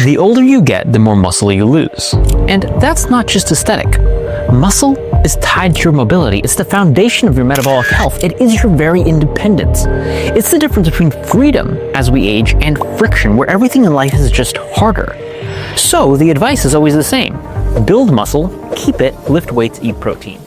The older you get, the more muscle you lose. And that's not just aesthetic. Muscle is tied to your mobility. It's the foundation of your metabolic health. It is your very independence. It's the difference between freedom as we age and friction, where everything in life is just harder. So the advice is always the same. Build muscle, keep it, lift weights, eat protein.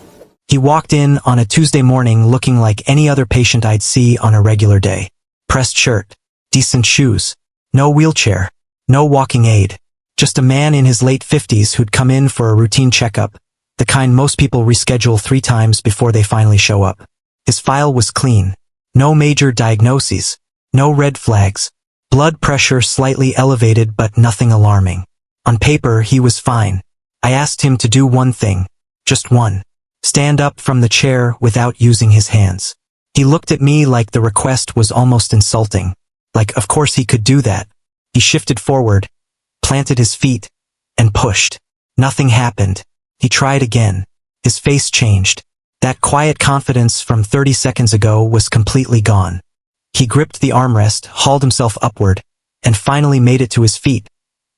He walked in on a Tuesday morning looking like any other patient I'd see on a regular day. Pressed shirt, decent shoes, no wheelchair, no walking aid. Just a man in his late 50s who'd come in for a routine checkup, the kind most people reschedule 3 times before they finally show up. His file was clean. No major diagnoses, no red flags. Blood pressure slightly elevated but nothing alarming. On paper, he was fine. I asked him to do one thing. Just one. Stand up from the chair without using his hands. He looked at me like the request was almost insulting. Like, of course he could do that. He shifted forward, planted his feet, and pushed. Nothing happened. He tried again. His face changed. That quiet confidence from 30 seconds ago was completely gone. He gripped the armrest, hauled himself upward, and finally made it to his feet.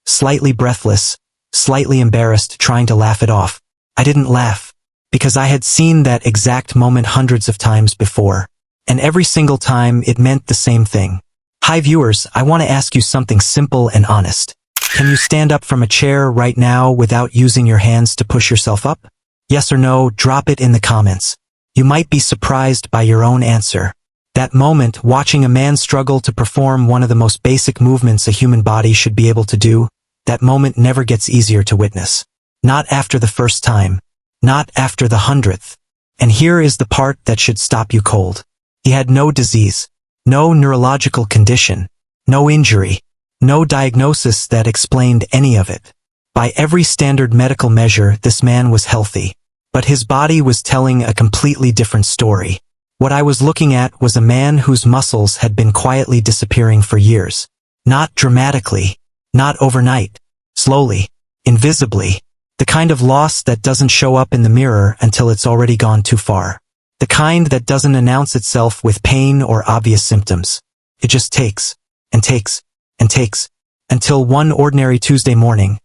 Slightly breathless, slightly embarrassed, trying to laugh it off. I didn't laugh, because I had seen that exact moment hundreds of times before, and every single time it meant the same thing. Hi viewers, I want to ask you something simple and honest. Can you stand up from a chair right now without using your hands to push yourself up? Yes or no, drop it in the comments. You might be surprised by your own answer. That moment, watching a man struggle to perform one of the most basic movements a human body should be able to do, that moment never gets easier to witness. Not after the first time. Not after the 100th. And here is the part that should stop you cold. He had no disease, no neurological condition, no injury, no diagnosis that explained any of it. By every standard medical measure, this man was healthy. But his body was telling a completely different story. What I was looking at was a man whose muscles had been quietly disappearing for years. Not dramatically, not overnight, slowly, invisibly. The kind of loss that doesn't show up in the mirror until it's already gone too far. The kind that doesn't announce itself with pain or obvious symptoms. It just takes, and takes, and takes, until one ordinary Tuesday morning,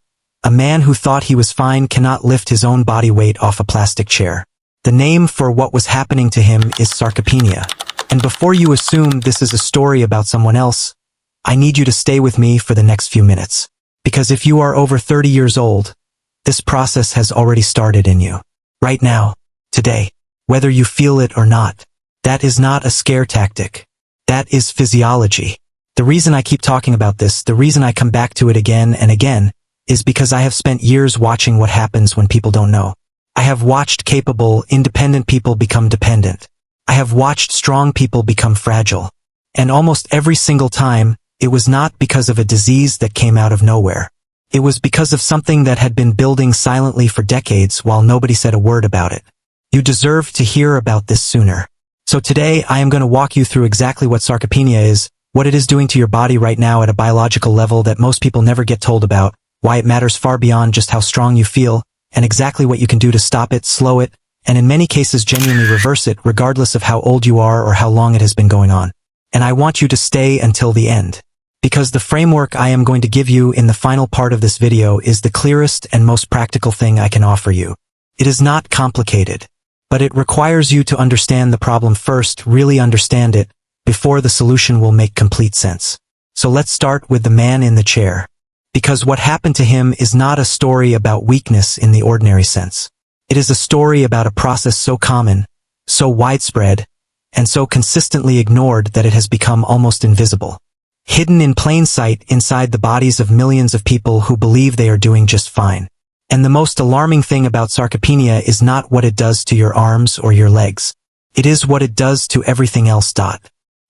a man who thought he was fine cannot lift his own body weight off a plastic chair. The name for what was happening to him is sarcopenia. And before you assume this is a story about someone else, I need you to stay with me for the next few minutes. Because if you are over 30 years old, this process has already started in you. Right now, today, whether you feel it or not. That is not a scare tactic. That is physiology. The reason I keep talking about this, the reason I come back to it again and again, is because I have spent years watching what happens when people don't know. I have watched capable, independent people become dependent. I have watched strong people become fragile. And almost every single time, it was not because of a disease that came out of nowhere. It was because of something that had been building silently for decades while nobody said a word about it. You deserve to hear about this sooner. So today, I am going to walk you through exactly what sarcopenia is, what it is doing to your body right now at a biological level that most people never get told about, why it matters far beyond just how strong you feel, and exactly what you can do to stop it, slow it, and in many cases genuinely reverse it regardless of how old you are or how long it has been going on. And I want you to stay until the end. Because the framework I am going to give you in the final part of this video is the clearest and most practical thing I can offer you. It is not complicated, but it requires you to understand the problem first, really understand it, before the solution will make complete sense. So let's start with the man in the chair. Because what happened to him is not a story about weakness in the ordinary sense. It is a story about a process so common, so widespread, and so consistently ignored that it has become almost invisible. Hidden in plain sight inside the bodies of millions of people who believe they are doing just fine. And the most alarming thing about sarcopenia is not what it does to your arms or your legs. It is what it does to everything else.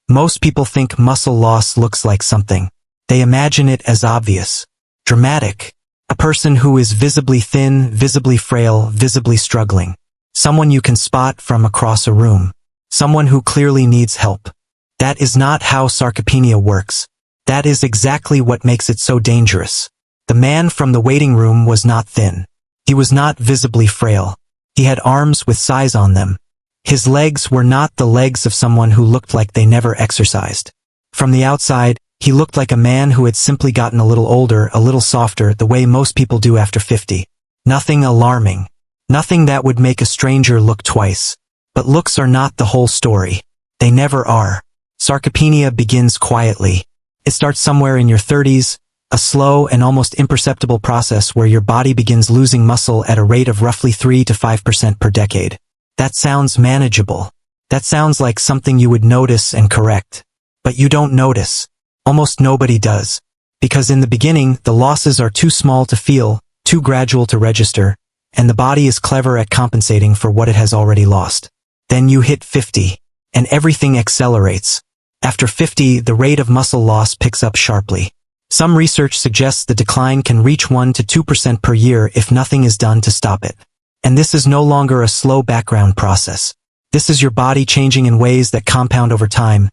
Most people think muscle loss looks like something. They imagine it as obvious, dramatic. A person who is visibly thin, visibly frail, visibly struggling. Someone you can spot from across a room. Someone who clearly needs help. That is not how sarcopenia works. That is exactly what makes it so dangerous. The man from the waiting room was not thin. He was not visibly frail. He had arms with size on them. His legs were not the legs of someone who looked like they never exercised. From the outside, He looked like a man who had simply gotten a little older, a little softer, the way most people do after 50. Nothing alarming. Nothing that would make a stranger look twice. But looks are not the whole story. They never are. Sarcopenia begins quietly. It starts somewhere in your 30s, a slow and almost imperceptible process where your body begins losing muscle at a rate of roughly 3 to 5% per decade. That sounds manageable. That sounds like something you would notice and correct. But you don't notice. Almost nobody does. Because in the beginning, the losses are too small to feel, too gradual to register, and the body is clever at compensating for what it has already lost. Then you hit 50, and everything accelerates. After 50, the rate of muscle loss picks up sharply. Some research suggests the decline can reach 1 to 2% per year if nothing is done to stop it. And this is no longer a slow background process. This is your body changing in ways that compound over time,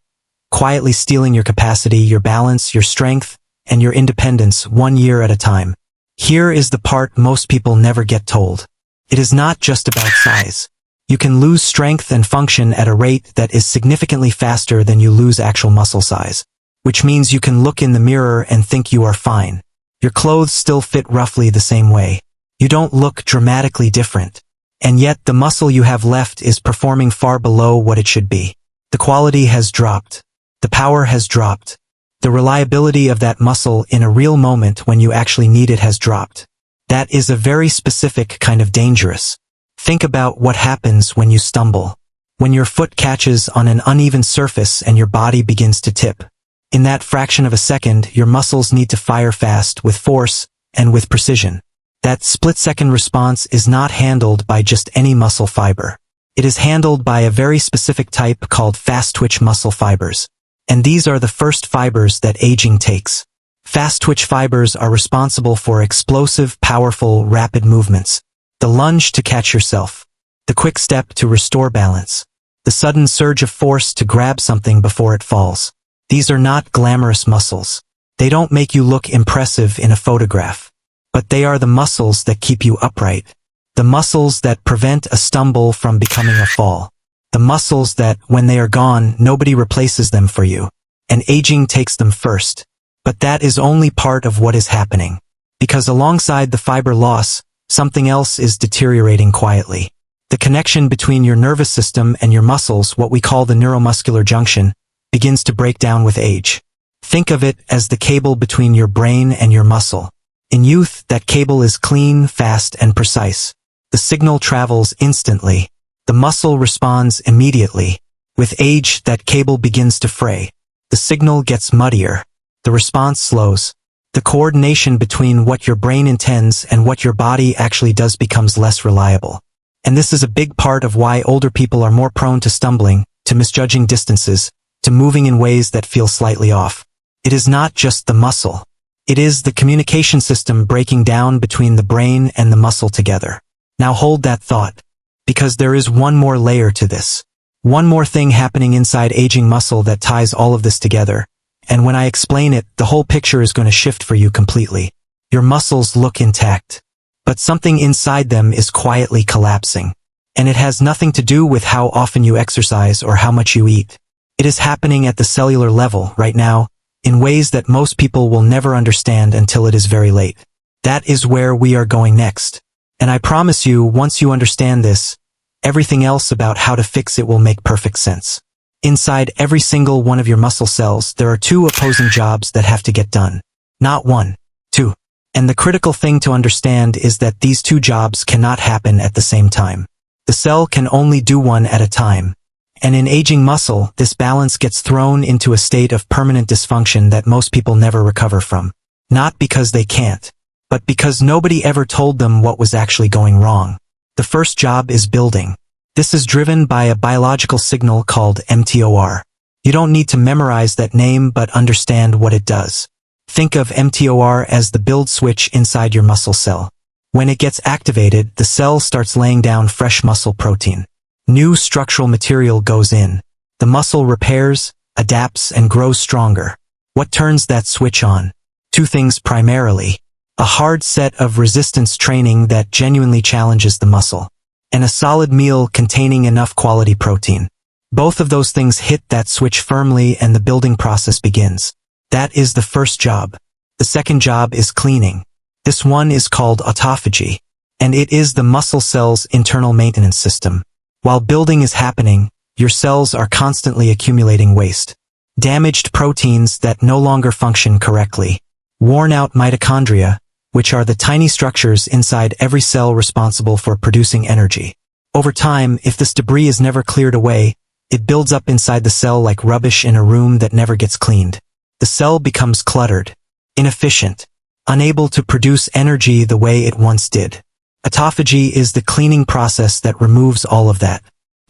quietly stealing your capacity, your balance, your strength, and your independence 1 year at a time. Here is the part most people never get told. It is not just about size. You can lose strength and function at a rate that is significantly faster than you lose actual muscle size, which means you can look in the mirror and think you are fine. Your clothes still fit roughly the same way. You don't look dramatically different. And yet the muscle you have left is performing far below what it should be. The quality has dropped. The power has dropped. The reliability of that muscle in a real moment when you actually need it has dropped. That is a very specific kind of dangerous. Think about what happens when you stumble. When your foot catches on an uneven surface and your body begins to tip. In that fraction of a second, your muscles need to fire fast, with force, and with precision. That split-second response is not handled by just any muscle fiber. It is handled by a very specific type called fast-twitch muscle fibers. And these are the first fibers that aging takes. Fast-twitch fibers are responsible for explosive, powerful, rapid movements. The lunge to catch yourself. The quick step to restore balance. The sudden surge of force to grab something before it falls. These are not glamorous muscles. They don't make you look impressive in a photograph. But they are the muscles that keep you upright. The muscles that prevent a stumble from becoming a fall. The muscles that, when they are gone, nobody replaces them for you. And aging takes them first. But that is only part of what is happening. Because alongside the fiber loss, something else is deteriorating quietly. The connection between your nervous system and your muscles, what we call the neuromuscular junction, begins to break down with age. Think of it as the cable between your brain and your muscle. In youth, that cable is clean, fast, and precise. The signal travels instantly. The muscle responds immediately. With age, that cable begins to fray. The signal gets muddier. The response slows. The coordination between what your brain intends and what your body actually does becomes less reliable. And this is a big part of why older people are more prone to stumbling, to misjudging distances, to moving in ways that feel slightly off. It is not just the muscle. It is the communication system breaking down between the brain and the muscle together. Now hold that thought. Because there is one more layer to this. One more thing happening inside aging muscle that ties all of this together. And when I explain it, the whole picture is going to shift for you completely. Your muscles look intact. But something inside them is quietly collapsing. And it has nothing to do with how often you exercise or how much you eat. It is happening at the cellular level right now, in ways that most people will never understand until it is very late. That is where we are going next. And I promise you, once you understand this, everything else about how to fix it will make perfect sense. Inside every single one of your muscle cells, there are two opposing jobs that have to get done. Not one, two. And the critical thing to understand is that these two jobs cannot happen at the same time. The cell can only do one at a time. And in aging muscle, this balance gets thrown into a state of permanent dysfunction that most people never recover from. Not because they can't, but because nobody ever told them what was actually going wrong. The first job is building. This is driven by a biological signal called mTOR. You don't need to memorize that name but understand what it does. Think of mTOR as the build switch inside your muscle cell. When it gets activated, the cell starts laying down fresh muscle protein. New structural material goes in. The muscle repairs, adapts, and grows stronger. What turns that switch on? Two things primarily. A hard set of resistance training that genuinely challenges the muscle. And a solid meal containing enough quality protein. Both of those things hit that switch firmly and the building process begins. That is the first job. The second job is cleaning. This one is called autophagy, and it is the muscle cell's internal maintenance system. While building is happening, your cells are constantly accumulating waste. Damaged proteins that no longer function correctly. Worn-out mitochondria, which are the tiny structures inside every cell responsible for producing energy. Over time, if this debris is never cleared away, it builds up inside the cell like rubbish in a room that never gets cleaned. The cell becomes cluttered, inefficient, unable to produce energy the way it once did. Autophagy is the cleaning process that removes all of that.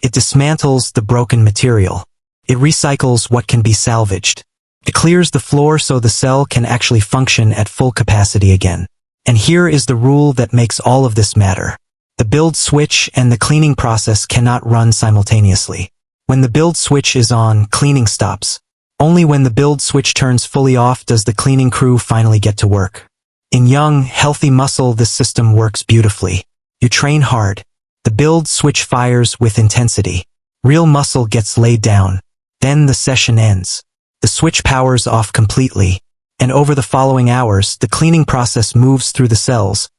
It dismantles the broken material. It recycles what can be salvaged. It clears the floor so the cell can actually function at full capacity again. And here is the rule that makes all of this matter. The build switch and the cleaning process cannot run simultaneously. When the build switch is on, cleaning stops. Only when the build switch turns fully off does the cleaning crew finally get to work. In young, healthy muscle, this system works beautifully. You train hard. The build switch fires with intensity. Real muscle gets laid down. Then the session ends. The switch powers off completely. And over the following hours, the cleaning process moves through the cells,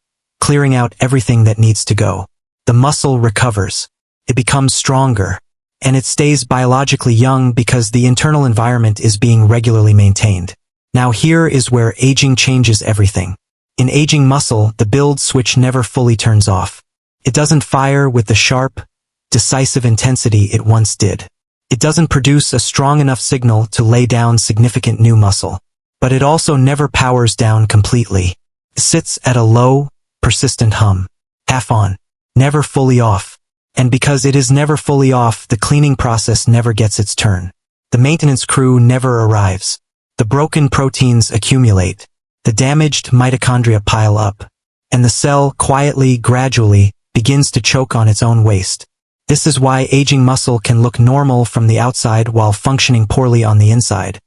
clearing out everything that needs to go. The muscle recovers. It becomes stronger. And it stays biologically young because the internal environment is being regularly maintained. Now here is where aging changes everything. In aging muscle, the build switch never fully turns off. It doesn't fire with the sharp, decisive intensity it once did. It doesn't produce a strong enough signal to lay down significant new muscle. But it also never powers down completely. It sits at a low, persistent hum. Half on. Never fully off. And because it is never fully off, the cleaning process never gets its turn. The maintenance crew never arrives. The broken proteins accumulate. The damaged mitochondria pile up. And the cell quietly, gradually, begins to choke on its own waste. This is why aging muscle can look normal from the outside while functioning poorly on the inside.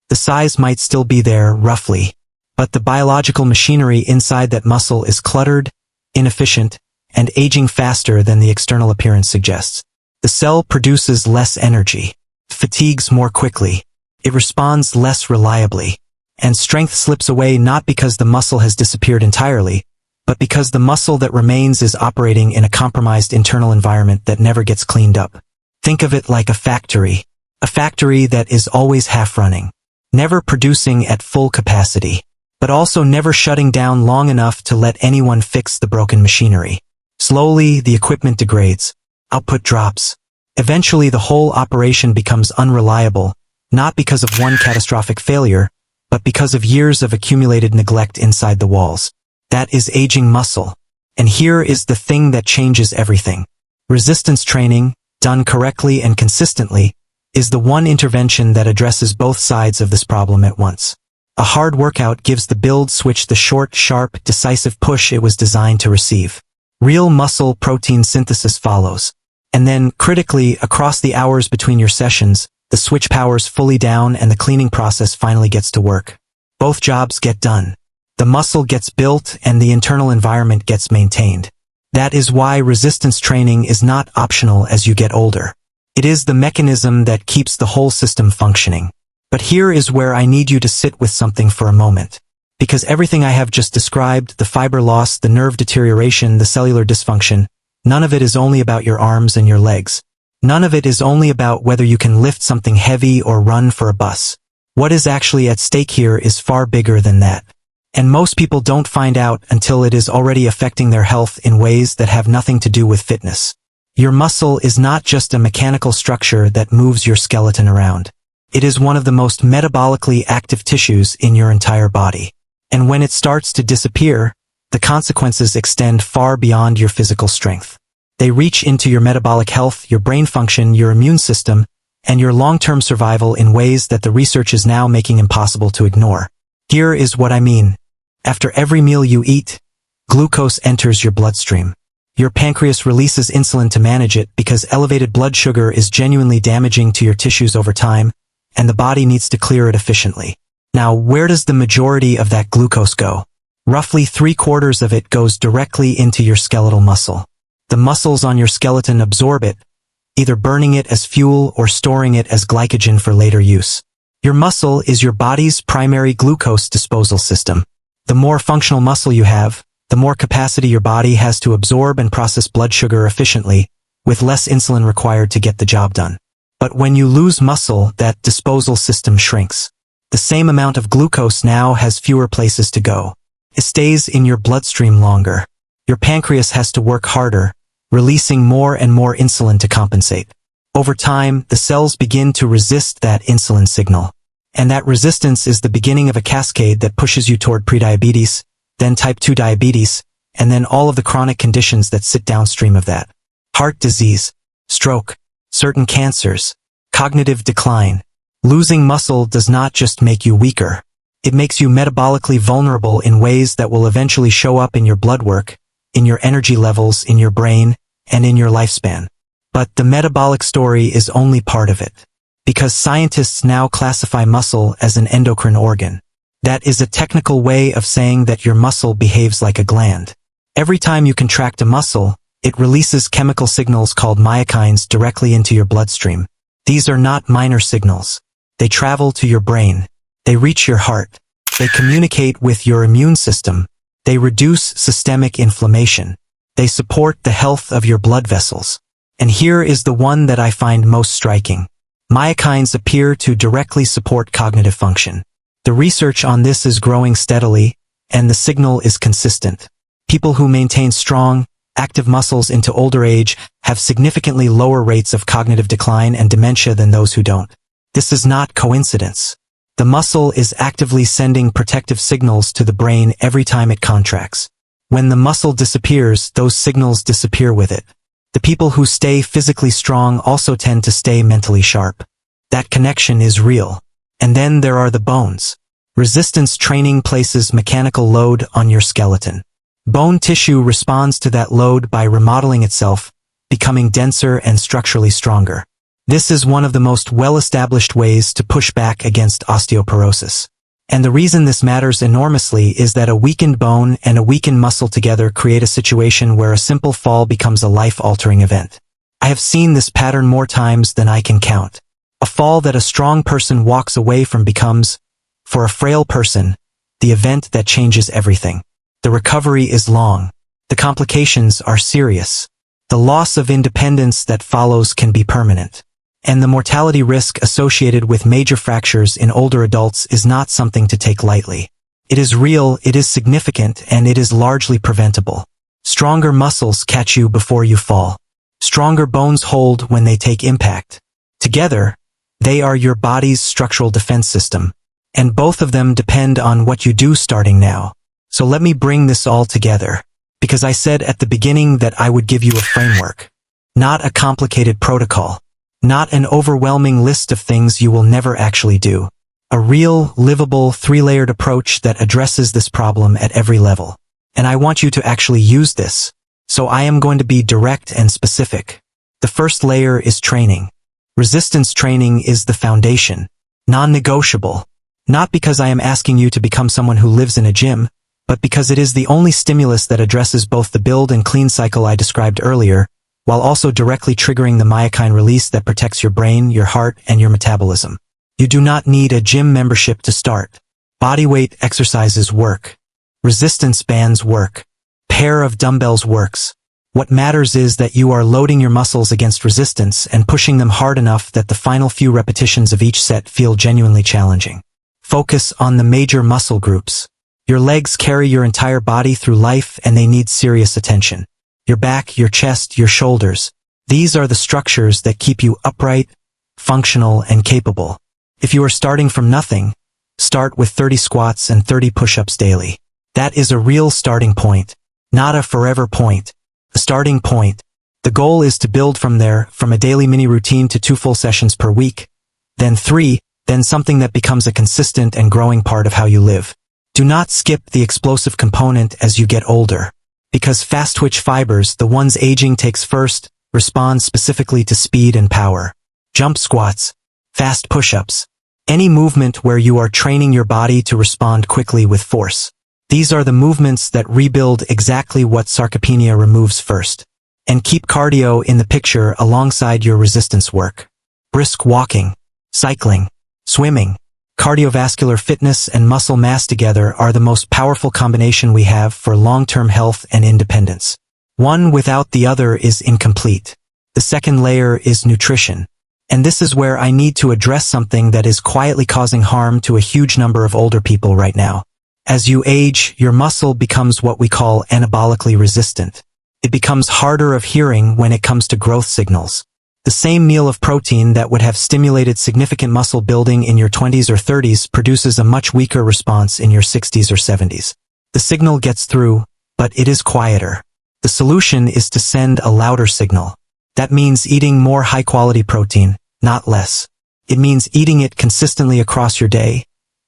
The size might still be there, roughly. But the biological machinery inside that muscle is cluttered, inefficient, and aging faster than the external appearance suggests. The cell produces less energy, fatigues more quickly, it responds less reliably, and strength slips away not because the muscle has disappeared entirely, but because the muscle that remains is operating in a compromised internal environment that never gets cleaned up. Think of it like a factory that is always half-running, never producing at full capacity, but also never shutting down long enough to let anyone fix the broken machinery. Slowly, the equipment degrades. Output drops. Eventually, the whole operation becomes unreliable, not because of one catastrophic failure, but because of years of accumulated neglect inside the walls. That is aging muscle. And here is the thing that changes everything. Resistance training, done correctly and consistently, is the one intervention that addresses both sides of this problem at once. A hard workout gives the build switch the short, sharp, decisive push it was designed to receive. Real muscle protein synthesis follows. And then, critically, across the hours between your sessions, the switch powers fully down and the cleaning process finally gets to work. Both jobs get done. The muscle gets built and the internal environment gets maintained. That is why resistance training is not optional as you get older. It is the mechanism that keeps the whole system functioning. But here is where I need you to sit with something for a moment. Because everything I have just described, the fiber loss, the nerve deterioration, the cellular dysfunction, none of it is only about your arms and your legs. None of it is only about whether you can lift something heavy or run for a bus. What is actually at stake here is far bigger than that. And most people don't find out until it is already affecting their health in ways that have nothing to do with fitness. Your muscle is not just a mechanical structure that moves your skeleton around. It is one of the most metabolically active tissues in your entire body. And when it starts to disappear, the consequences extend far beyond your physical strength. They reach into your metabolic health, your brain function, your immune system, and your long-term survival in ways that the research is now making impossible to ignore. Here is what I mean. After every meal you eat, glucose enters your bloodstream. Your pancreas releases insulin to manage it because elevated blood sugar is genuinely damaging to your tissues over time, and the body needs to clear it efficiently. Now, where does the majority of that glucose go? Roughly 3/4 of it goes directly into your skeletal muscle. The muscles on your skeleton absorb it, either burning it as fuel or storing it as glycogen for later use. Your muscle is your body's primary glucose disposal system. The more functional muscle you have, the more capacity your body has to absorb and process blood sugar efficiently, with less insulin required to get the job done. But when you lose muscle, that disposal system shrinks. The same amount of glucose now has fewer places to go. It stays in your bloodstream longer. Your pancreas has to work harder, releasing more and more insulin to compensate. Over time, the cells begin to resist that insulin signal. And that resistance is the beginning of a cascade that pushes you toward prediabetes, then type 2 diabetes, and then all of the chronic conditions that sit downstream of that. Heart disease, stroke, certain cancers, cognitive decline. Losing muscle does not just make you weaker. It makes you metabolically vulnerable in ways that will eventually show up in your blood work, in your energy levels, in your brain, and in your lifespan. But the metabolic story is only part of it. Because scientists now classify muscle as an endocrine organ. That is a technical way of saying that your muscle behaves like a gland. Every time you contract a muscle, it releases chemical signals called myokines directly into your bloodstream. These are not minor signals. They travel to your brain. They reach your heart. They communicate with your immune system. They reduce systemic inflammation. They support the health of your blood vessels. And here is the one that I find most striking. Myokines appear to directly support cognitive function. The research on this is growing steadily, and the signal is consistent. People who maintain strong, active muscles into older age have significantly lower rates of cognitive decline and dementia than those who don't. This is not coincidence. The muscle is actively sending protective signals to the brain every time it contracts. When the muscle disappears, those signals disappear with it. The people who stay physically strong also tend to stay mentally sharp. That connection is real. And then there are the bones. Resistance training places mechanical load on your skeleton. Bone tissue responds to that load by remodeling itself, becoming denser and structurally stronger. This is one of the most well-established ways to push back against osteoporosis. And the reason this matters enormously is that a weakened bone and a weakened muscle together create a situation where a simple fall becomes a life-altering event. I have seen this pattern more times than I can count. A fall that a strong person walks away from becomes, for a frail person, the event that changes everything. The recovery is long. The complications are serious. The loss of independence that follows can be permanent. And the mortality risk associated with major fractures in older adults is not something to take lightly. It is real, it is significant, and it is largely preventable. Stronger muscles catch you before you fall. Stronger bones hold when they take impact. Together, they are your body's structural defense system. And both of them depend on what you do starting now. So let me bring this all together. Because I said at the beginning that I would give you a framework. Not a complicated protocol. Not an overwhelming list of things you will never actually do. A real, livable, three-layered approach that addresses this problem at every level. And I want you to actually use this. So I am going to be direct and specific. The first layer is training. Resistance training is the foundation. Non-negotiable. Not because I am asking you to become someone who lives in a gym, but because it is the only stimulus that addresses both the build and clean cycle I described earlier, while also directly triggering the myokine release that protects your brain, your heart, and your metabolism. You do not need a gym membership to start. Bodyweight exercises work. Resistance bands work. Pair of dumbbells works. What matters is that you are loading your muscles against resistance and pushing them hard enough that the final few repetitions of each set feel genuinely challenging. Focus on the major muscle groups. Your legs carry your entire body through life and they need serious attention. Your back, your chest, your shoulders. These are the structures that keep you upright, functional, and capable. If you are starting from nothing, start with 30 squats and 30 push-ups daily. That is a real starting point, not a forever point. A starting point. The goal is to build from there, from a daily mini routine to 2 full sessions per week, then 3, then something that becomes a consistent and growing part of how you live. Do not skip the explosive component as you get older. Because fast-twitch fibers, the ones aging takes first, respond specifically to speed and power. Jump squats, fast push-ups. Any movement where you are training your body to respond quickly with force. These are the movements that rebuild exactly what sarcopenia removes first. And keep cardio in the picture alongside your resistance work. Brisk walking, cycling, swimming, Cardiovascular fitness and muscle mass together are the most powerful combination we have for long-term health and independence. One without the other is incomplete. The second layer is nutrition. And this is where I need to address something that is quietly causing harm to a huge number of older people right now. As you age, your muscle becomes what we call anabolically resistant. It becomes harder of hearing when it comes to growth signals. The same meal of protein that would have stimulated significant muscle building in your 20s or 30s produces a much weaker response in your 60s or 70s. The signal gets through, but it is quieter. The solution is to send a louder signal. That means eating more high-quality protein, not less. It means eating it consistently across your day,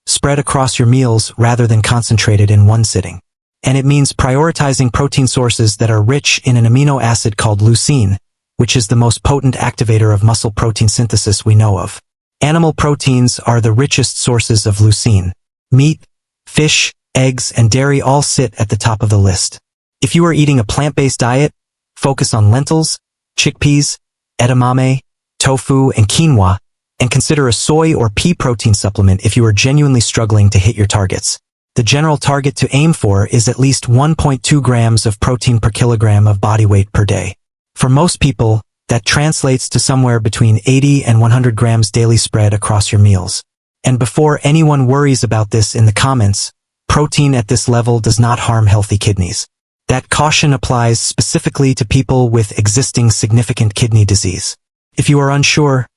spread across your meals rather than concentrated in one sitting. And it means prioritizing protein sources that are rich in an amino acid called leucine, which is the most potent activator of muscle protein synthesis we know of. Animal proteins are the richest sources of leucine. Meat, fish, eggs, and dairy all sit at the top of the list. If you are eating a plant-based diet, focus on lentils, chickpeas, edamame, tofu, and quinoa, and consider a soy or pea protein supplement if you are genuinely struggling to hit your targets. The general target to aim for is at least 1.2 grams of protein per kilogram of body weight per day. For most people, that translates to somewhere between 80 and 100 grams daily spread across your meals. And before anyone worries about this in the comments, protein at this level does not harm healthy kidneys. That caution applies specifically to people with existing significant kidney disease. If you are unsure,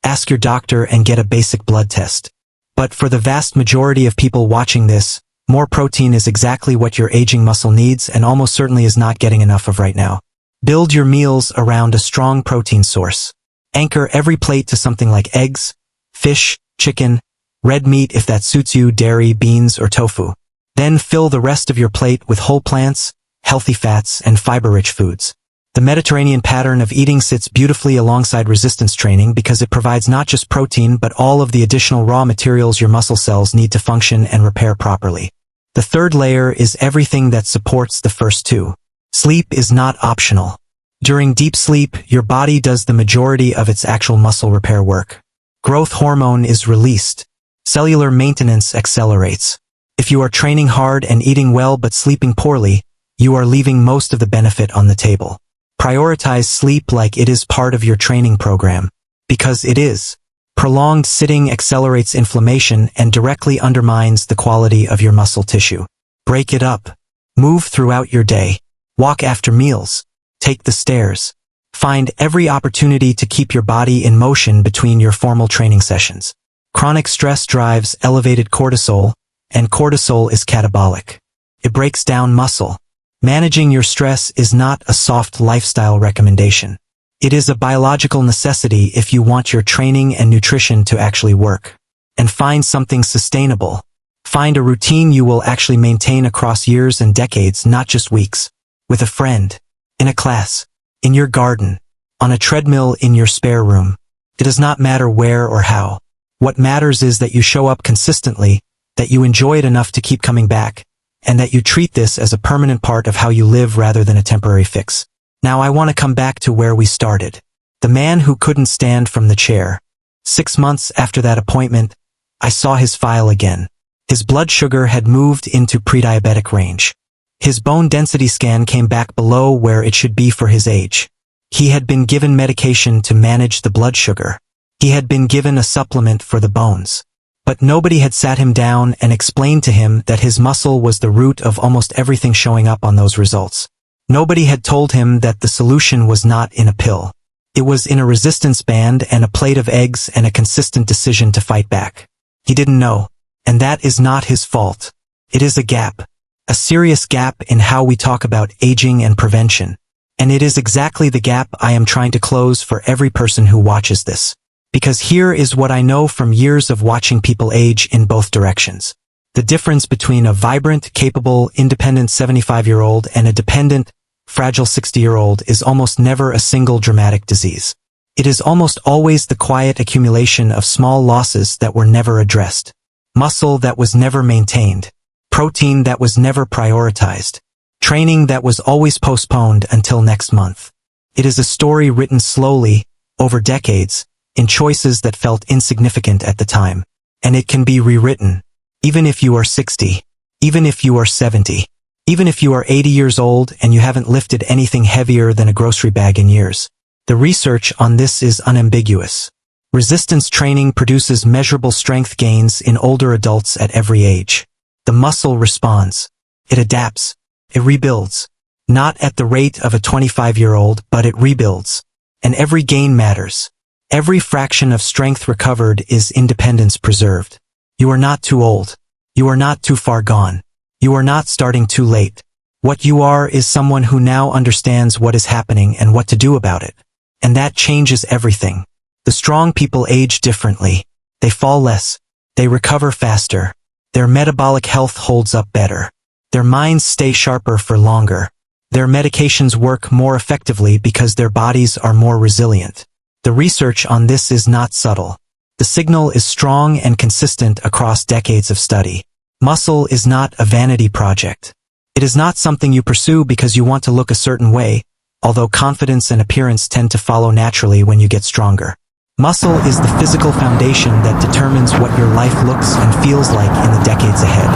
ask your doctor and get a basic blood test. But for the vast majority of people watching this, more protein is exactly what your aging muscle needs and almost certainly is not getting enough of right now. Build your meals around a strong protein source. Anchor every plate to something like eggs, fish, chicken, red meat if that suits you, dairy, beans, or tofu. Then fill the rest of your plate with whole plants, healthy fats, and fiber-rich foods. The Mediterranean pattern of eating sits beautifully alongside resistance training because it provides not just protein but all of the additional raw materials your muscle cells need to function and repair properly. The third layer is everything that supports the first two. Sleep is not optional. During deep sleep, your body does the majority of its actual muscle repair work. Growth hormone is released. Cellular maintenance accelerates. If you are training hard and eating well but sleeping poorly, you are leaving most of the benefit on the table. Prioritize sleep like it is part of your training program. Because it is. Prolonged sitting accelerates inflammation and directly undermines the quality of your muscle tissue. Break it up. Move throughout your day. Walk after meals. Take the stairs. Find every opportunity to keep your body in motion between your formal training sessions. Chronic stress drives elevated cortisol, and cortisol is catabolic. It breaks down muscle. Managing your stress is not a soft lifestyle recommendation. It is a biological necessity if you want your training and nutrition to actually work. And find something sustainable. Find a routine you will actually maintain across years and decades, not just weeks. With a friend. In a class. In your garden. On a treadmill in your spare room. It does not matter where or how. What matters is that you show up consistently, that you enjoy it enough to keep coming back, and that you treat this as a permanent part of how you live rather than a temporary fix. Now I want to come back to where we started. The man who couldn't stand from the chair. 6 months after that appointment, I saw his file again. His blood sugar had moved into pre-diabetic range. His bone density scan came back below where it should be for his age. He had been given medication to manage the blood sugar. He had been given a supplement for the bones. But nobody had sat him down and explained to him that his muscle was the root of almost everything showing up on those results. Nobody had told him that the solution was not in a pill. It was in a resistance band and a plate of eggs and a consistent decision to fight back. He didn't know. And that is not his fault. It is a gap. A serious gap in how we talk about aging and prevention. And it is exactly the gap I am trying to close for every person who watches this. Because here is what I know from years of watching people age in both directions. The difference between a vibrant, capable, independent 75-year-old and a dependent, fragile 60-year-old is almost never a single dramatic disease. It is almost always the quiet accumulation of small losses that were never addressed. Muscle that was never maintained. Protein that was never prioritized. Training that was always postponed until next month. It is a story written slowly, over decades, in choices that felt insignificant at the time. and it can be rewritten. Even if you are 60, even if you are 70, even if you are 80 years old and you haven't lifted anything heavier than a grocery bag in years. The research on this is unambiguous. Resistance training produces measurable strength gains in older adults at every age. The muscle responds. It adapts. It rebuilds. Not at the rate of a 25-year-old, but it rebuilds. And every gain matters. Every fraction of strength recovered is independence preserved. You are not too old. You are not too far gone. You are not starting too late. What you are is someone who now understands what is happening and what to do about it. And that changes everything. The strong people age differently. They fall less. They recover faster. Their metabolic health holds up better. Their minds stay sharper for longer. Their medications work more effectively because their bodies are more resilient. The research on this is not subtle. The signal is strong and consistent across decades of study. Muscle is not a vanity project. It is not something you pursue because you want to look a certain way, although confidence and appearance tend to follow naturally when you get stronger. Muscle is the physical foundation that determines what your life looks and feels like in the decades ahead.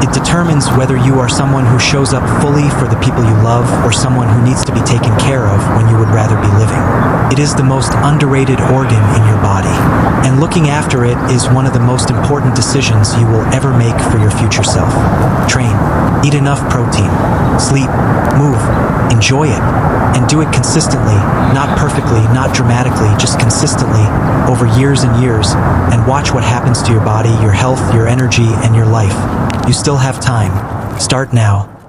It determines whether you are someone who shows up fully for the people you love or someone who needs to be taken care of when you would rather be living. It is the most underrated organ in your body, and looking after it is one of the most important decisions you will ever make for your future self. Train, eat enough protein, sleep, move, enjoy it, and do it consistently, not perfectly, not dramatically, just consistently, over years and years, and watch what happens to your body, your health, your energy, and your life. You still have time. Start now.